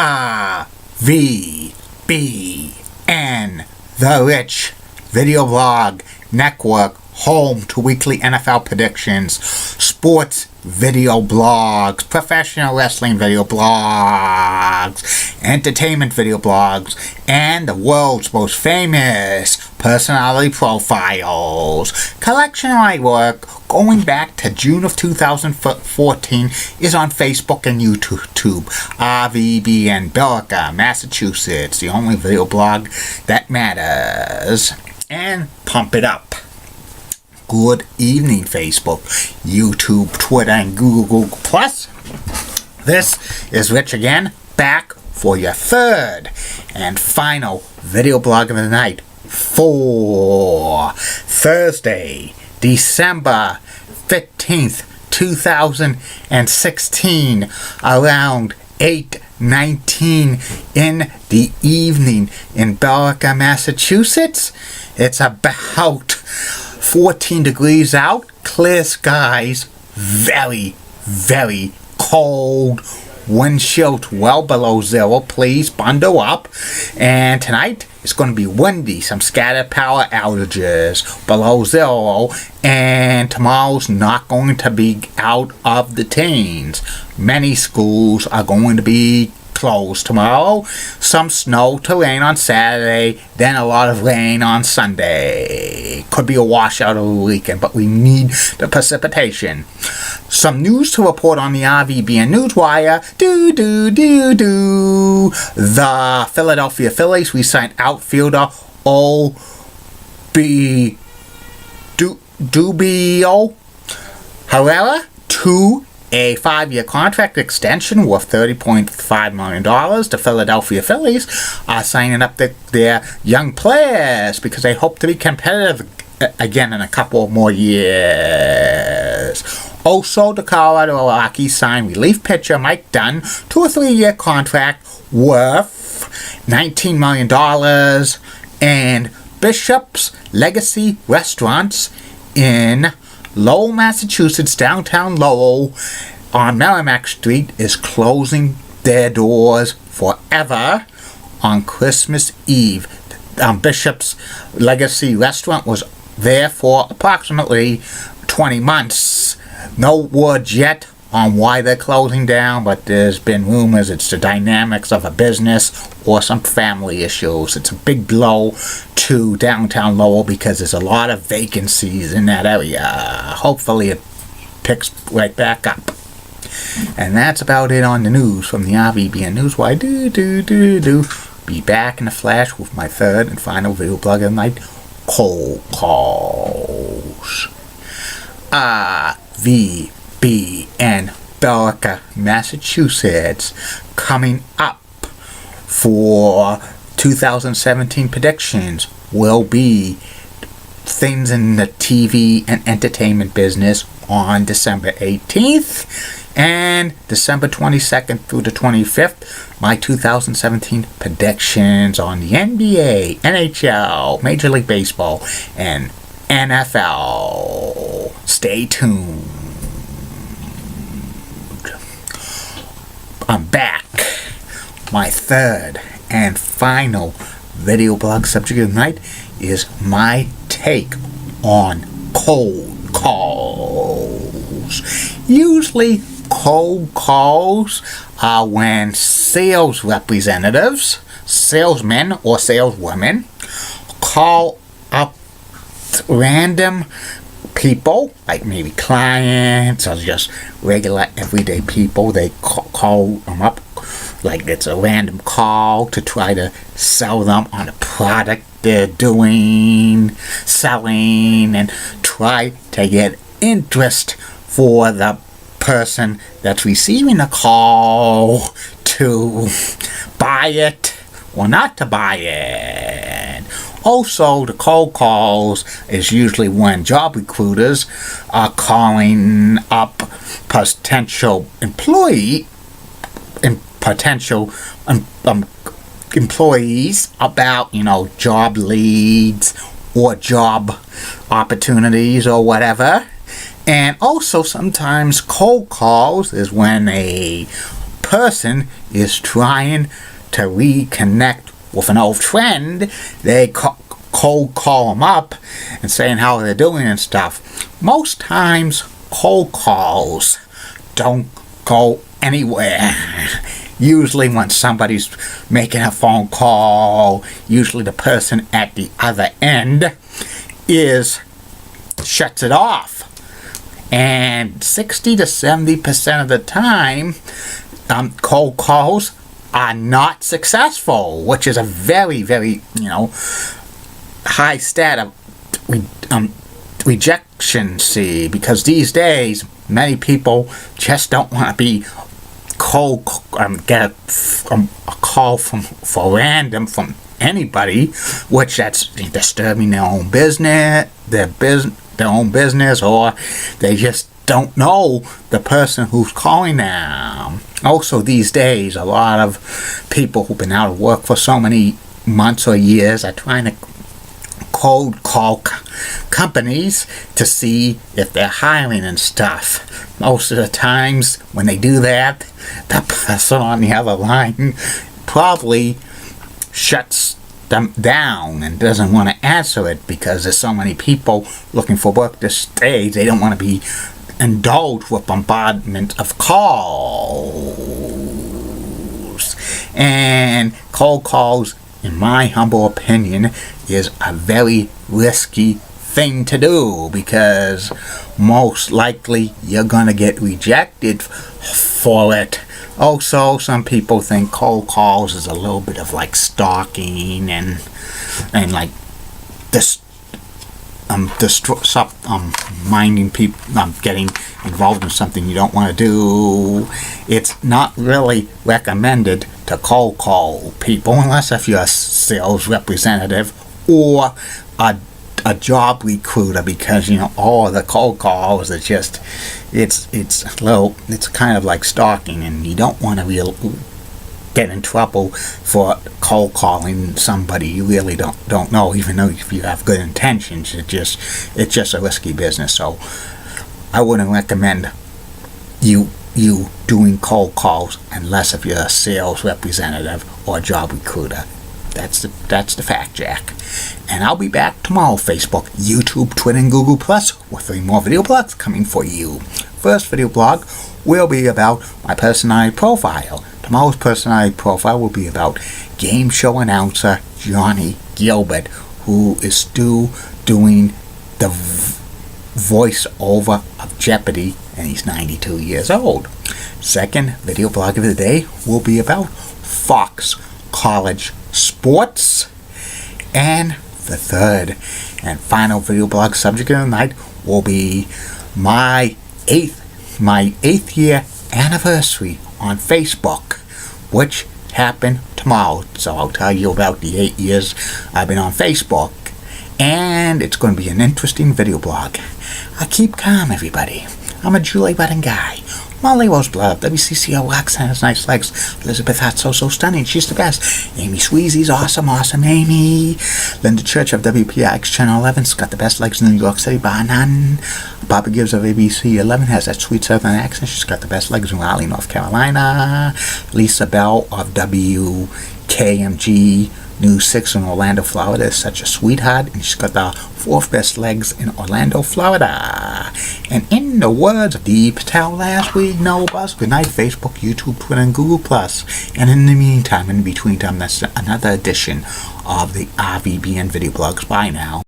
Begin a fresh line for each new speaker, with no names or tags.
RVBN, The Rich Video Blog Network, home to weekly NFL predictions, sports video blogs, professional wrestling video blogs, entertainment video blogs, and the world's most famous personality profiles. Collection artwork going back to June of 2014 is on Facebook and YouTube. RVBN, Billerica, Massachusetts, the only video blog that matters. And pump it up. Good evening, Facebook, YouTube, Twitter, and Google+. This is Rich again, back for your third and final video blog of the night for Thursday, December 15th, 2016, around 8:19 in the evening in Billerica, Massachusetts. It's about 14 degrees out, clear skies, very, very cold, wind chill well below zero. Please bundle up. And tonight it's going to be windy, some scattered power outages below zero, and tomorrow's not going to be out of the teens. Many schools are going to be closed tomorrow. Some snow to rain on Saturday, then a lot of rain on Sunday. Could be a washout over the weekend, but we need the precipitation. Some news to report on the RVBN Newswire. The Philadelphia Phillies re-signed outfielder O.B. Dubio Herrera to a 5-year contract extension worth $30.5 million. The Philadelphia Phillies are signing up their young players because they hope to be competitive again in a couple more years. Also, the Colorado Rockies signed relief pitcher Mike Dunn to a 3-year contract worth $19 million. And Bishop's Legacy Restaurants in Lowell, Massachusetts, downtown Lowell, on Merrimack Street, is closing their doors forever on Christmas Eve. Bishop's Legacy Restaurant was there for approximately 20 months. No word yet on why they're closing down, but there's been rumors it's the dynamics of a business or some family issues. It's a big blow to downtown Lowell because there's a lot of vacancies in that area. Hopefully it picks right back up. And that's about it on the news from the RVBN Newswire. Be back in a flash with my third and final video blog of the night, Cold Calls. RVBN, Billerica, Massachusetts, coming up for 2017 predictions will be things in the TV and entertainment business on December 18th and December 22nd through the 25th. My 2017 predictions on the NBA, NHL, Major League Baseball, and NFL. Stay tuned. I'm back. My third and final video blog subject of the night is my take on cold calls. Usually cold calls are when sales representatives, salesmen or saleswomen, call up random people, like maybe clients or just regular everyday people. They call them up like it's a random call to try to sell them on a product they're selling, and try to get interest for the person that's receiving the call to buy it or not to buy it. Also, the cold calls is usually when job recruiters are calling up potential employees about, job leads or job opportunities or whatever. And also sometimes cold calls is when a person is trying to reconnect with an old friend, they cold call them up and saying how they're doing and stuff. Most times, cold calls don't go anywhere. Usually when somebody's making a phone call, usually the person at the other end shuts it off. And 60 to 70% of the time, cold calls are not successful, which is a very, very, high stat of rejection. See, because these days many people just don't want to be get a call for random from anybody, which that's disturbing their own business, or they just don't know the person who's calling them. Also, these days, a lot of people who've been out of work for so many months or years are trying to cold call companies to see if they're hiring and stuff. Most of the times when they do that, the person on the other line probably shuts them down and doesn't want to answer it because there's so many people looking for work this day. They don't want to be indulged with bombardment of calls. And cold calls, in my humble opinion, is a very risky thing to do because most likely you're going to get rejected for it. Also, some people think cold calls is a little bit of like stalking and like this minding people, getting involved in something you don't want to do. It's not really recommended to cold call people unless if you're a sales representative or a job recruiter, because all of the cold calls are just it's kind of like stalking, and you don't want to get in trouble for cold calling somebody you really don't know, even though if you have good intentions. It's just a risky business. So I wouldn't recommend you doing cold calls unless if you're a sales representative or a job recruiter. That's the fact, Jack. And I'll be back tomorrow, Facebook, YouTube, Twitter, and Google Plus with 3 more video blogs coming for you. First video blog will be about my personality profile. Tomorrow's personality profile will be about game show announcer Johnny Gilbert, who is still doing the voice-over of Jeopardy, and he's 92 years old. Second video blog of the day will be about Fox College sports. And the third and final video blog subject of the night will be my eighth year anniversary on Facebook, which happened tomorrow. So I'll tell you about the 8 years I've been on Facebook, and it's going to be an interesting video blog. Keep calm, everybody. I'm a Julie Button guy. Molly Roseblood, WCCO Roxanne has nice legs. Elizabeth Hart's so stunning, she's the best. Amy Sweezy's awesome Amy. Linda Church of WPIX Channel 11's got the best legs in New York City, bar none. Bobby Gibbs of ABC 11 has that sweet southern accent. She's got the best legs in Raleigh, North Carolina. Lisa Bell of WKMG News 6 in Orlando, Florida is such a sweetheart, and she's got the 4th best legs in Orlando, Florida. And in the words of Dee Patel last week, no bus. Good night, Facebook, YouTube, Twitter, and Google+. And in the meantime, in between time, that's another edition of the RVBN video blogs. Bye now.